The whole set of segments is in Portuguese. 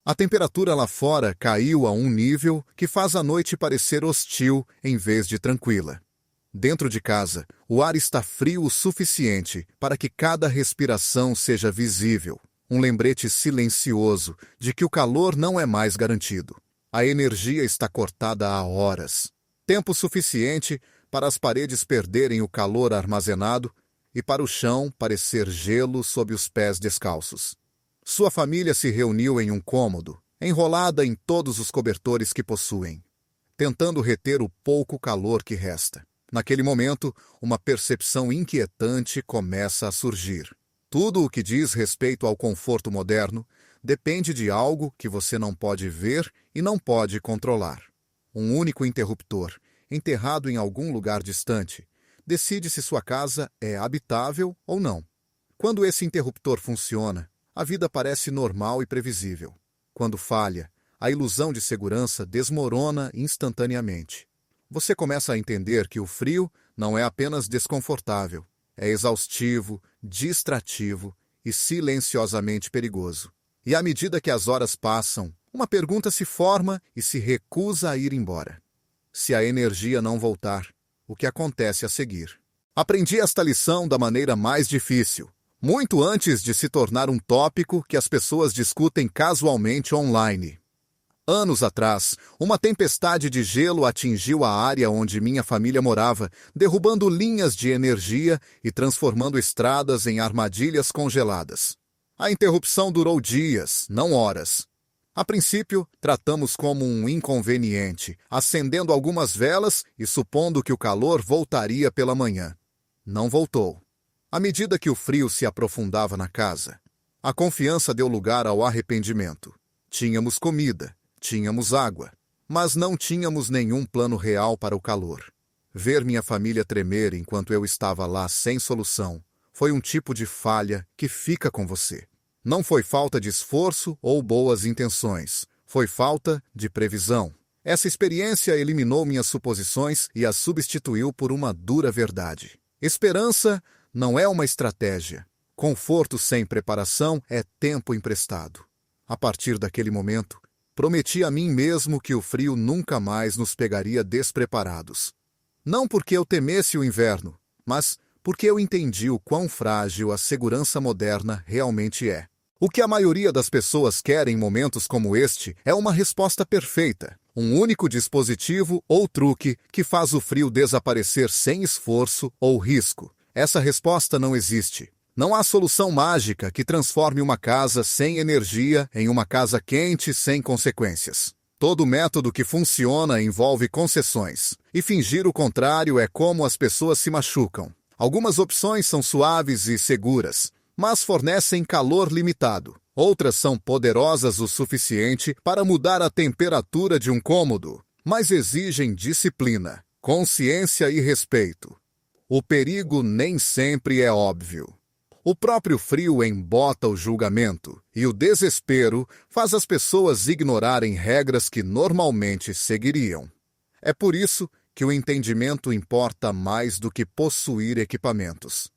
A temperatura lá fora caiu a um nível que faz a noite parecer hostil em vez de tranquila. Dentro de casa, o ar está frio o suficiente para que cada respiração seja visível, um lembrete silencioso de que o calor não é mais garantido. A energia está cortada há horas, tempo suficiente para as paredes perderem o calor armazenado e para o chão parecer gelo sob os pés descalços. Sua família se reuniu em um cômodo, enrolada em todos os cobertores que possuem, tentando reter o pouco calor que resta. Naquele momento, uma percepção inquietante começa a surgir. Tudo o que diz respeito ao conforto moderno depende de algo que você não pode ver e não pode controlar. Um único interruptor, enterrado em algum lugar distante, decide se sua casa é habitável ou não. Quando esse interruptor funciona, a vida parece normal e previsível. Quando falha, a ilusão de segurança desmorona instantaneamente. Você começa a entender que o frio não é apenas desconfortável, é exaustivo, distrativo e silenciosamente perigoso. E à medida que as horas passam, uma pergunta se forma e se recusa a ir embora. Se a energia não voltar, o que acontece a seguir? Aprendi esta lição da maneira mais difícil, muito antes de se tornar um tópico que as pessoas discutem casualmente online. Anos atrás, uma tempestade de gelo atingiu a área onde minha família morava, derrubando linhas de energia e transformando estradas em armadilhas congeladas. A interrupção durou dias, não horas. A princípio, tratamos como um inconveniente, acendendo algumas velas e supondo que o calor voltaria pela manhã. Não voltou. À medida que o frio se aprofundava na casa, a confiança deu lugar ao arrependimento. Tínhamos comida. Tínhamos água, mas não tínhamos nenhum plano real para o calor. Ver minha família tremer enquanto eu estava lá sem solução foi um tipo de falha que fica com você. Não foi falta de esforço ou boas intenções, foi falta de previsão. Essa experiência eliminou minhas suposições e as substituiu por uma dura verdade. Esperança não é uma estratégia. Conforto sem preparação é tempo emprestado. A partir daquele momento, prometi a mim mesmo que o frio nunca mais nos pegaria despreparados. Não porque eu temesse o inverno, mas porque eu entendi o quão frágil a segurança moderna realmente é. O que a maioria das pessoas quer em momentos como este é uma resposta perfeita, um único dispositivo ou truque que faz o frio desaparecer sem esforço ou risco. Essa resposta não existe. Não há solução mágica que transforme uma casa sem energia em uma casa quente sem consequências. Todo método que funciona envolve concessões, e fingir o contrário é como as pessoas se machucam. Algumas opções são suaves e seguras, mas fornecem calor limitado. Outras são poderosas o suficiente para mudar a temperatura de um cômodo, mas exigem disciplina, consciência e respeito. O perigo nem sempre é óbvio. O próprio frio embota o julgamento, e o desespero faz as pessoas ignorarem regras que normalmente seguiriam. É por isso que o entendimento importa mais do que possuir equipamentos.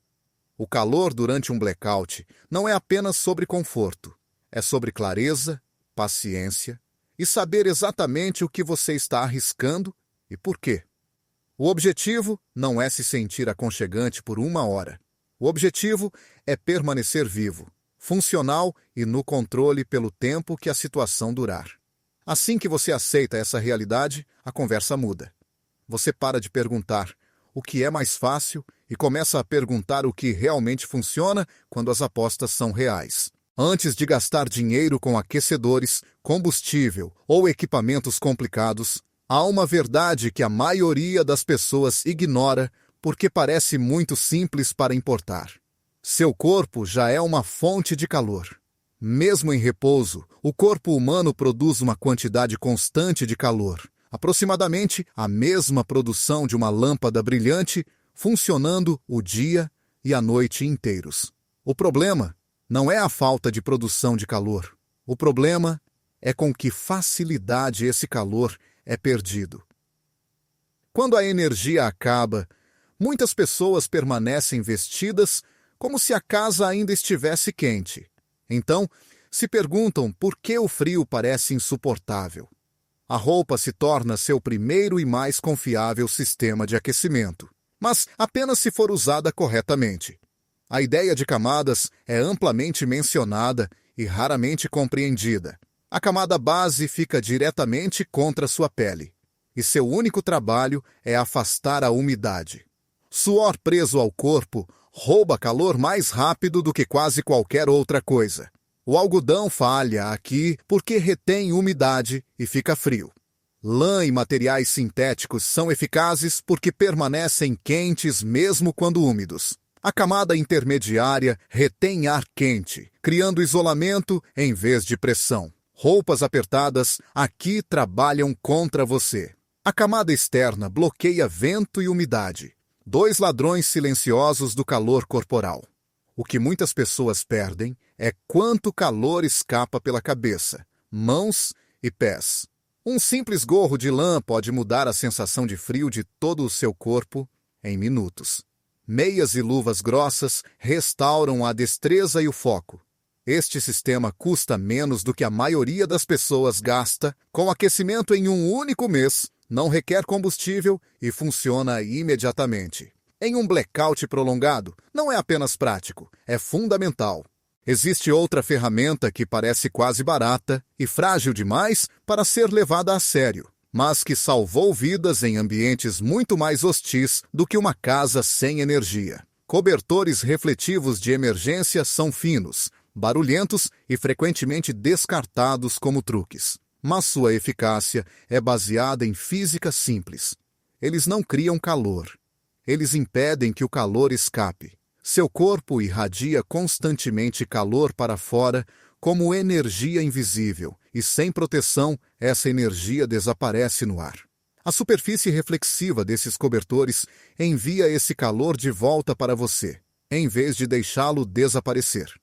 O calor durante um blackout não é apenas sobre conforto, é sobre clareza, paciência e saber exatamente o que você está arriscando e por quê. O objetivo não é se sentir aconchegante por uma hora. O objetivo é permanecer vivo, funcional e no controle pelo tempo que a situação durar. Assim que você aceita essa realidade, a conversa muda. Você para de perguntar o que é mais fácil e começa a perguntar o que realmente funciona quando as apostas são reais. Antes de gastar dinheiro com aquecedores, combustível ou equipamentos complicados, há uma verdade que a maioria das pessoas ignora porque parece muito simples para importar. Seu corpo já é uma fonte de calor. Mesmo em repouso, o corpo humano produz uma quantidade constante de calor, aproximadamente a mesma produção de uma lâmpada brilhante, funcionando o dia e a noite inteiros. O problema não é a falta de produção de calor. O problema é com que facilidade esse calor é perdido. Quando a energia acaba, muitas pessoas permanecem vestidas como se a casa ainda estivesse quente. Então, se perguntam por que o frio parece insuportável. A roupa se torna seu primeiro e mais confiável sistema de aquecimento, mas apenas se for usada corretamente. A ideia de camadas é amplamente mencionada e raramente compreendida. A camada base fica diretamente contra sua pele, e seu único trabalho é afastar a umidade. Suor preso ao corpo rouba calor mais rápido do que quase qualquer outra coisa. O algodão falha aqui porque retém umidade e fica frio. Lã e materiais sintéticos são eficazes porque permanecem quentes mesmo quando úmidos. A camada intermediária retém ar quente, criando isolamento em vez de pressão. Roupas apertadas aqui trabalham contra você. A camada externa bloqueia vento e umidade, dois ladrões silenciosos do calor corporal. O que muitas pessoas perdem é quanto calor escapa pela cabeça, mãos e pés. Um simples gorro de lã pode mudar a sensação de frio de todo o seu corpo em minutos. Meias e luvas grossas restauram a destreza e o foco. Este sistema custa menos do que a maioria das pessoas gasta com aquecimento em um único mês, não requer combustível e funciona imediatamente. Em um blackout prolongado, não é apenas prático, é fundamental. Existe outra ferramenta que parece quase barata e frágil demais para ser levada a sério, mas que salvou vidas em ambientes muito mais hostis do que uma casa sem energia. Cobertores refletivos de emergência são finos, barulhentos e frequentemente descartados como truques. Mas sua eficácia é baseada em física simples. Eles não criam calor. Eles impedem que o calor escape. Seu corpo irradia constantemente calor para fora como energia invisível, e sem proteção, essa energia desaparece no ar. A superfície reflexiva desses cobertores envia esse calor de volta para você, em vez de deixá-lo desaparecer.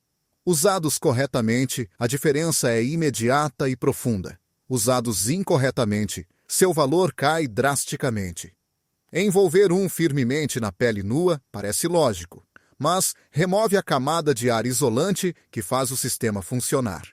Usados corretamente, a diferença é imediata e profunda. Usados incorretamente, seu valor cai drasticamente. Envolver um firmemente na pele nua parece lógico, mas remove a camada de ar isolante que faz o sistema funcionar.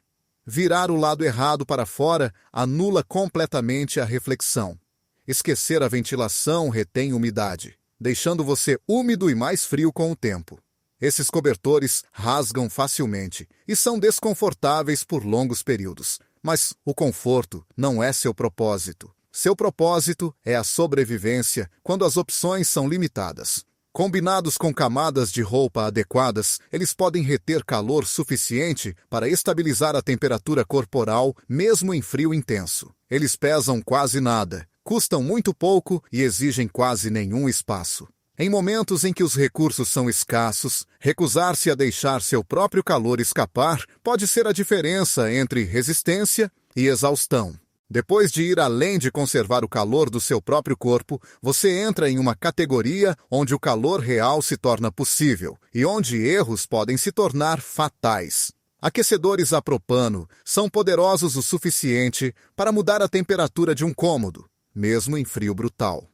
Virar o lado errado para fora anula completamente a reflexão. Esquecer a ventilação retém umidade, deixando você úmido e mais frio com o tempo. Esses cobertores rasgam facilmente e são desconfortáveis por longos períodos, mas o conforto não é seu propósito. Seu propósito é a sobrevivência quando as opções são limitadas. Combinados com camadas de roupa adequadas, eles podem reter calor suficiente para estabilizar a temperatura corporal mesmo em frio intenso. Eles pesam quase nada, custam muito pouco e exigem quase nenhum espaço. Em momentos em que os recursos são escassos, recusar-se a deixar seu próprio calor escapar pode ser a diferença entre resistência e exaustão. Depois de ir além de conservar o calor do seu próprio corpo, você entra em uma categoria onde o calor real se torna possível e onde erros podem se tornar fatais. Aquecedores a propano são poderosos o suficiente para mudar a temperatura de um cômodo, mesmo em frio brutal.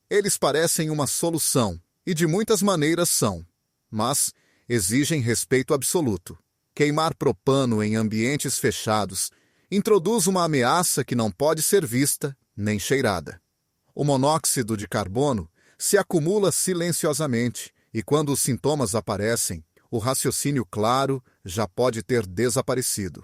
Eles parecem uma solução, e de muitas maneiras são, mas exigem respeito absoluto. Queimar propano em ambientes fechados introduz uma ameaça que não pode ser vista nem cheirada. O monóxido de carbono se acumula silenciosamente e, quando os sintomas aparecem, o raciocínio claro já pode ter desaparecido.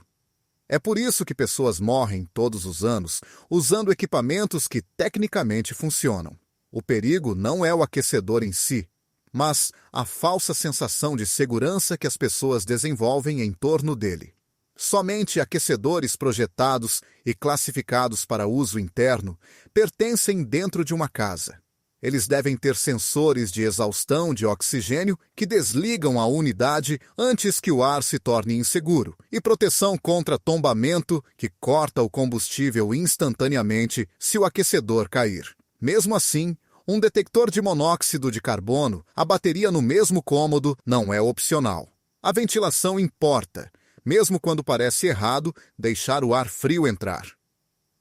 É por isso que pessoas morrem todos os anos usando equipamentos que tecnicamente funcionam. O perigo não é o aquecedor em si, mas a falsa sensação de segurança que as pessoas desenvolvem em torno dele. Somente aquecedores projetados e classificados para uso interno pertencem dentro de uma casa. Eles devem ter sensores de exaustão de oxigênio que desligam a unidade antes que o ar se torne inseguro e proteção contra tombamento que corta o combustível instantaneamente se o aquecedor cair. Mesmo assim, um detector de monóxido de carbono, a bateria no mesmo cômodo, não é opcional. A ventilação importa, mesmo quando parece errado deixar o ar frio entrar.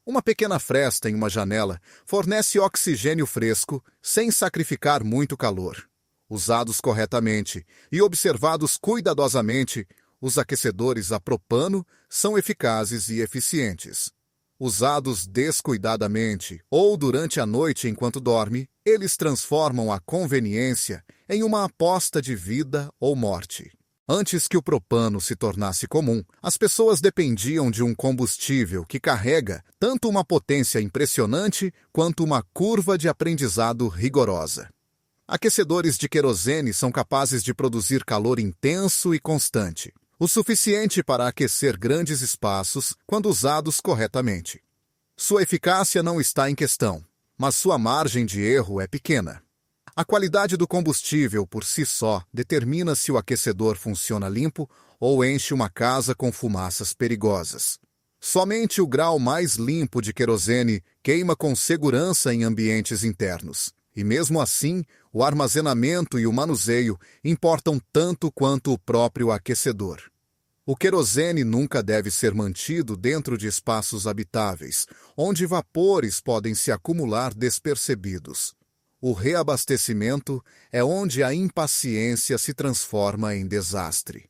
Uma pequena fresta em uma janela fornece oxigênio fresco sem sacrificar muito calor. Usados corretamente e observados cuidadosamente, Os aquecedores a propano são eficazes e eficientes. Usados descuidadamente ou durante a noite enquanto dorme, eles transformam a conveniência em uma aposta de vida ou morte. Antes que o propano se tornasse comum, as pessoas dependiam de um combustível que carrega tanto uma potência impressionante quanto uma curva de aprendizado rigorosa. Aquecedores de querosene são capazes de produzir calor intenso e constante, o suficiente para aquecer grandes espaços quando usados corretamente. Sua eficácia não está em questão, mas sua margem de erro é pequena. A qualidade do combustível por si só determina se o aquecedor funciona limpo ou enche uma casa com fumaças perigosas. Somente o grau mais limpo de querosene queima com segurança em ambientes internos. E mesmo assim, o armazenamento e o manuseio importam tanto quanto o próprio aquecedor. O querosene nunca deve ser mantido dentro de espaços habitáveis, onde vapores podem se acumular despercebidos. O reabastecimento é onde a impaciência se transforma em desastre.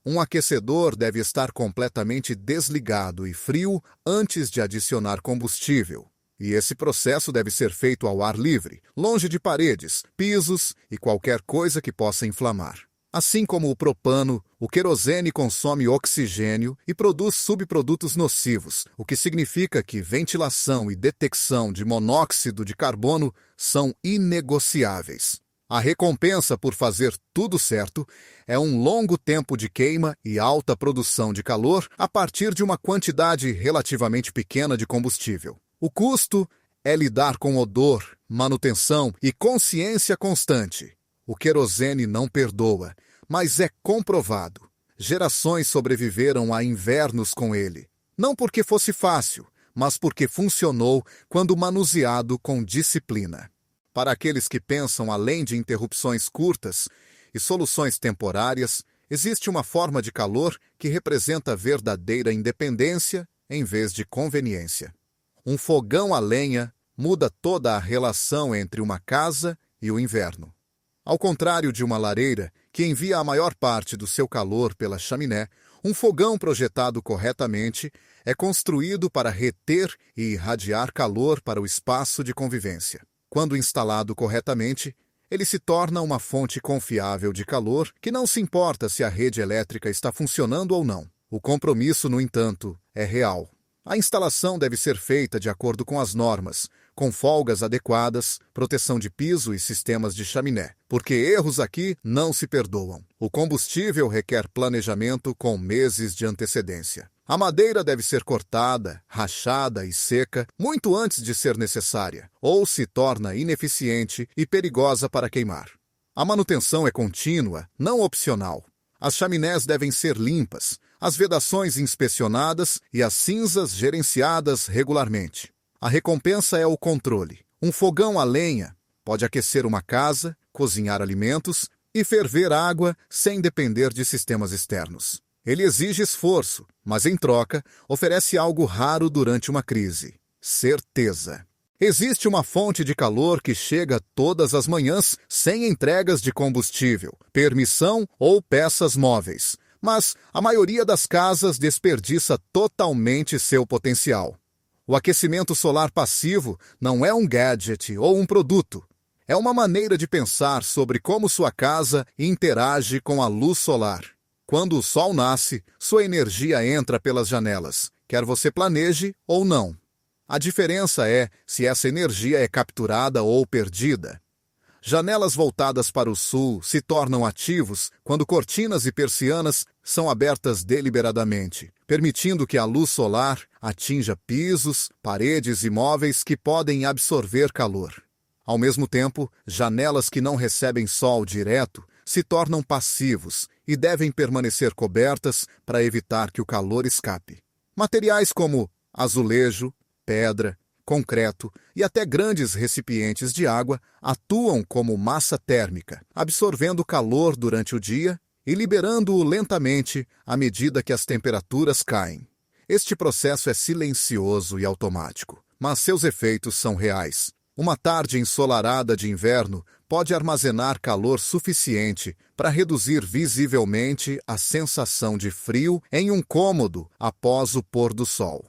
Um aquecedor deve estar completamente desligado e frio antes de adicionar combustível. E esse processo deve ser feito ao ar livre, longe de paredes, pisos e qualquer coisa que possa inflamar. Assim como o propano, o querosene consome oxigênio e produz subprodutos nocivos, o que significa que ventilação e detecção de monóxido de carbono são inegociáveis. A recompensa por fazer tudo certo é um longo tempo de queima e alta produção de calor a partir de uma quantidade relativamente pequena de combustível. O custo é lidar com odor, manutenção e consciência constante. O querosene não perdoa, mas é comprovado. Gerações sobreviveram a invernos com ele. Não porque fosse fácil, mas porque funcionou quando manuseado com disciplina. Para aqueles que pensam além de interrupções curtas e soluções temporárias, existe uma forma de calor que representa verdadeira independência em vez de conveniência. Um fogão a lenha muda toda a relação entre uma casa e o inverno. Ao contrário de uma lareira, que envia a maior parte do seu calor pela chaminé, um fogão projetado corretamente é construído para reter e irradiar calor para o espaço de convivência. Quando instalado corretamente, ele se torna uma fonte confiável de calor que não se importa se a rede elétrica está funcionando ou não. O compromisso, no entanto, é real. A instalação deve ser feita de acordo com as normas, com folgas adequadas, proteção de piso e sistemas de chaminé, porque erros aqui não se perdoam. O combustível requer planejamento com meses de antecedência. A madeira deve ser cortada, rachada e seca muito antes de ser necessária, ou se torna ineficiente e perigosa para queimar. A manutenção é contínua, não opcional. As chaminés devem ser limpas, as vedações inspecionadas e as cinzas gerenciadas regularmente. A recompensa é o controle. Um fogão a lenha pode aquecer uma casa, cozinhar alimentos e ferver água sem depender de sistemas externos. Ele exige esforço, mas em troca oferece algo raro durante uma crise: certeza. Existe uma fonte de calor que chega todas as manhãs sem entregas de combustível, permissão ou peças móveis. Mas a maioria das casas desperdiça totalmente seu potencial. O aquecimento solar passivo não é um gadget ou um produto. É uma maneira de pensar sobre como sua casa interage com a luz solar. Quando o sol nasce, sua energia entra pelas janelas, quer você planeje ou não. A diferença é se essa energia é capturada ou perdida. Janelas voltadas para o sul se tornam ativos quando cortinas e persianas são abertas deliberadamente, permitindo que a luz solar atinja pisos, paredes e móveis que podem absorver calor. Ao mesmo tempo, janelas que não recebem sol direto se tornam passivos e devem permanecer cobertas para evitar que o calor escape. Materiais como azulejo, pedra, concreto e até grandes recipientes de água atuam como massa térmica, absorvendo calor durante o dia e liberando-o lentamente à medida que as temperaturas caem. Este processo é silencioso e automático, mas seus efeitos são reais. Uma tarde ensolarada de inverno pode armazenar calor suficiente para reduzir visivelmente a sensação de frio em um cômodo após o pôr do sol.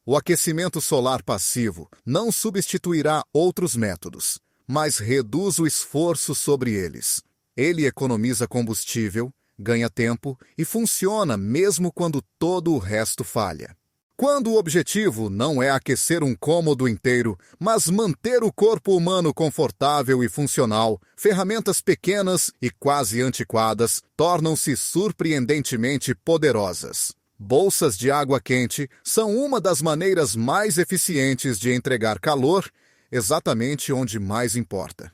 O aquecimento solar passivo não substituirá outros métodos, mas reduz o esforço sobre eles. Ele economiza combustível, ganha tempo e funciona mesmo quando todo o resto falha. Quando o objetivo não é aquecer um cômodo inteiro, mas manter o corpo humano confortável e funcional, ferramentas pequenas e quase antiquadas tornam-se surpreendentemente poderosas. Bolsas de água quente são uma das maneiras mais eficientes de entregar calor, exatamente onde mais importa.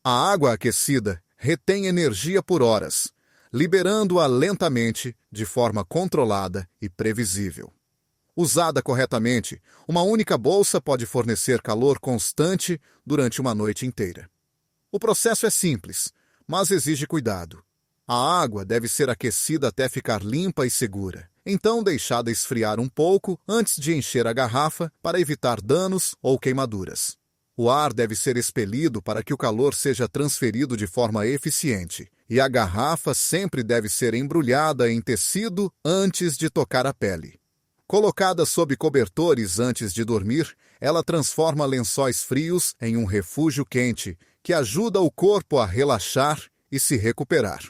A água aquecida retém energia por horas, liberando-a lentamente, de forma controlada e previsível. Usada corretamente, uma única bolsa pode fornecer calor constante durante uma noite inteira. O processo é simples, mas exige cuidado. A água deve ser aquecida até ficar limpa e segura, então deixada esfriar um pouco antes de encher a garrafa para evitar danos ou queimaduras. O ar deve ser expelido para que o calor seja transferido de forma eficiente, e a garrafa sempre deve ser embrulhada em tecido antes de tocar a pele. Colocada sob cobertores antes de dormir, ela transforma lençóis frios em um refúgio quente, que ajuda o corpo a relaxar e se recuperar.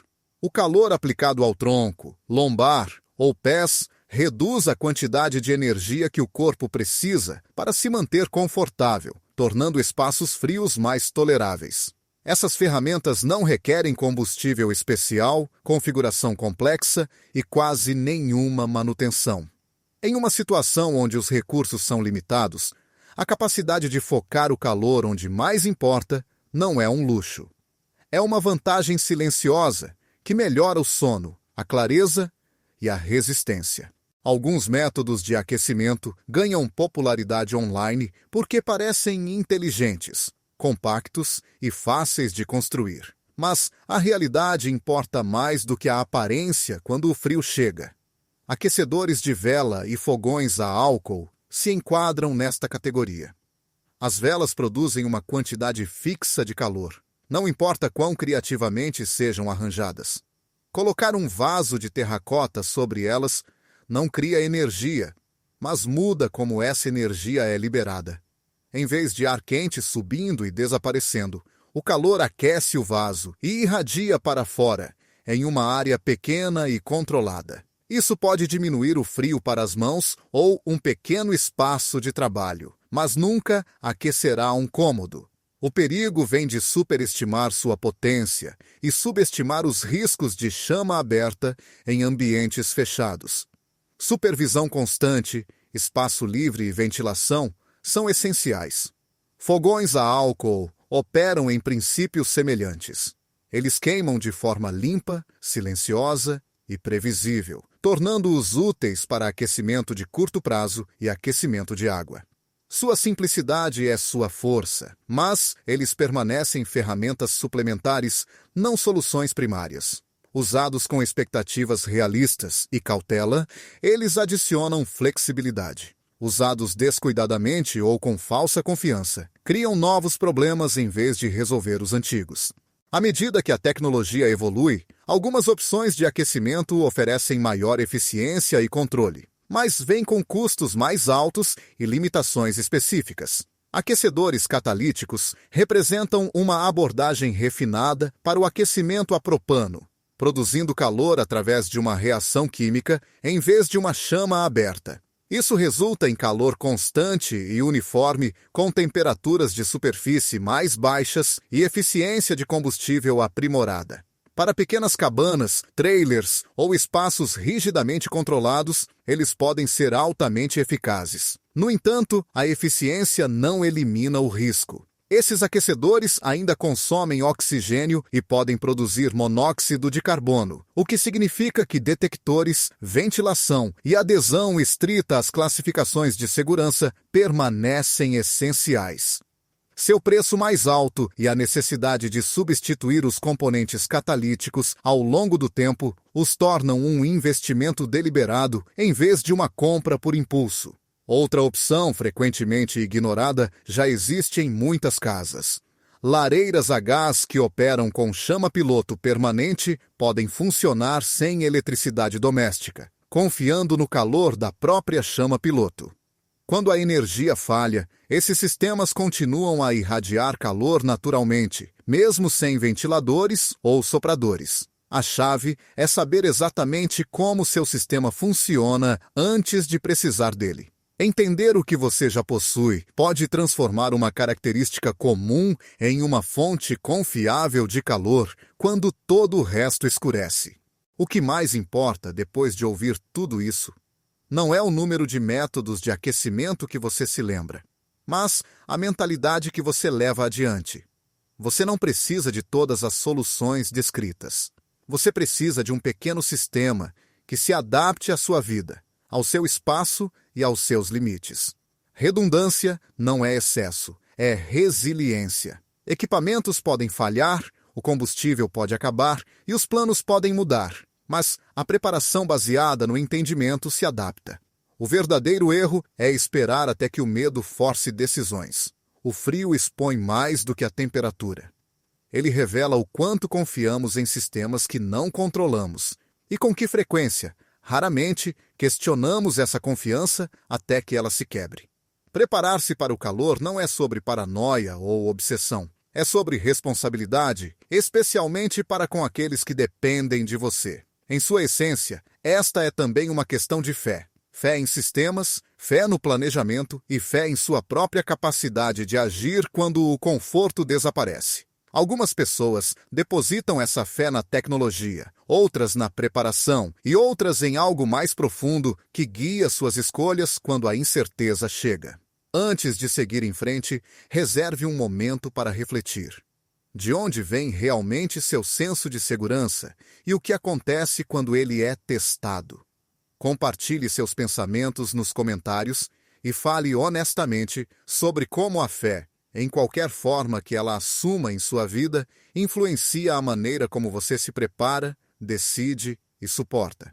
O calor aplicado ao tronco, lombar ou pés reduz a quantidade de energia que o corpo precisa para se manter confortável, tornando espaços frios mais toleráveis. Essas ferramentas não requerem combustível especial, configuração complexa e quase nenhuma manutenção. Em uma situação onde os recursos são limitados, a capacidade de focar o calor onde mais importa não é um luxo. É uma vantagem silenciosa que melhora o sono, a clareza e a resistência. Alguns métodos de aquecimento ganham popularidade online porque parecem inteligentes, compactos e fáceis de construir. Mas a realidade importa mais do que a aparência quando o frio chega. Aquecedores de vela e fogões a álcool se enquadram nesta categoria. As velas produzem uma quantidade fixa de calor, não importa quão criativamente sejam arranjadas. Colocar um vaso de terracota sobre elas não cria energia, mas muda como essa energia é liberada. Em vez de ar quente subindo e desaparecendo, o calor aquece o vaso e irradia para fora, em uma área pequena e controlada. Isso pode diminuir o frio para as mãos ou um pequeno espaço de trabalho, mas nunca aquecerá um cômodo. O perigo vem de superestimar sua potência e subestimar os riscos de chama aberta em ambientes fechados. Supervisão constante, espaço livre e ventilação são essenciais. Fogões a álcool operam em princípios semelhantes. Eles queimam de forma limpa, silenciosa e previsível, tornando-os úteis para aquecimento de curto prazo e aquecimento de água. Sua simplicidade é sua força, mas eles permanecem ferramentas suplementares, não soluções primárias. Usados com expectativas realistas e cautela, eles adicionam flexibilidade. Usados descuidadamente ou com falsa confiança, criam novos problemas em vez de resolver os antigos. À medida que a tecnologia evolui, algumas opções de aquecimento oferecem maior eficiência e controle, mas vêm com custos mais altos e limitações específicas. Aquecedores catalíticos representam uma abordagem refinada para o aquecimento a propano, produzindo calor através de uma reação química em vez de uma chama aberta. Isso resulta em calor constante e uniforme, com temperaturas de superfície mais baixas e eficiência de combustível aprimorada. Para pequenas cabanas, trailers ou espaços rigidamente controlados, eles podem ser altamente eficazes. No entanto, a eficiência não elimina o risco. Esses aquecedores ainda consomem oxigênio e podem produzir monóxido de carbono, o que significa que detectores, ventilação e adesão estrita às classificações de segurança permanecem essenciais. Seu preço mais alto e a necessidade de substituir os componentes catalíticos ao longo do tempo os tornam um investimento deliberado em vez de uma compra por impulso. Outra opção, frequentemente ignorada, já existe em muitas casas. Lareiras a gás que operam com chama-piloto permanente podem funcionar sem eletricidade doméstica, confiando no calor da própria chama-piloto. Quando a energia falha, esses sistemas continuam a irradiar calor naturalmente, mesmo sem ventiladores ou sopradores. A chave é saber exatamente como seu sistema funciona antes de precisar dele. Entender o que você já possui pode transformar uma característica comum em uma fonte confiável de calor quando todo o resto escurece. O que mais importa depois de ouvir tudo isso não é o número de métodos de aquecimento que você se lembra, mas a mentalidade que você leva adiante. Você não precisa de todas as soluções descritas. Você precisa de um pequeno sistema que se adapte à sua vida, ao seu espaço e aos seus limites. Redundância não é excesso, é resiliência. Equipamentos podem falhar, o combustível pode acabar e os planos podem mudar, mas a preparação baseada no entendimento se adapta. O verdadeiro erro é esperar até que o medo force decisões. O frio expõe mais do que a temperatura. Ele revela o quanto confiamos em sistemas que não controlamos e com que frequência. Raramente, questionamos essa confiança até que ela se quebre. Preparar-se para o calor não é sobre paranoia ou obsessão. É sobre responsabilidade, especialmente para com aqueles que dependem de você. Em sua essência, esta é também uma questão de fé. Fé em sistemas, fé no planejamento e fé em sua própria capacidade de agir quando o conforto desaparece. Algumas pessoas depositam essa fé na tecnologia, outras na preparação e outras em algo mais profundo que guia suas escolhas quando a incerteza chega. Antes de seguir em frente, reserve um momento para refletir. De onde vem realmente seu senso de segurança e o que acontece quando ele é testado? Compartilhe seus pensamentos nos comentários e fale honestamente sobre como a fé, em qualquer forma que ela assuma em sua vida, influencia a maneira como você se prepara, decide e suporta.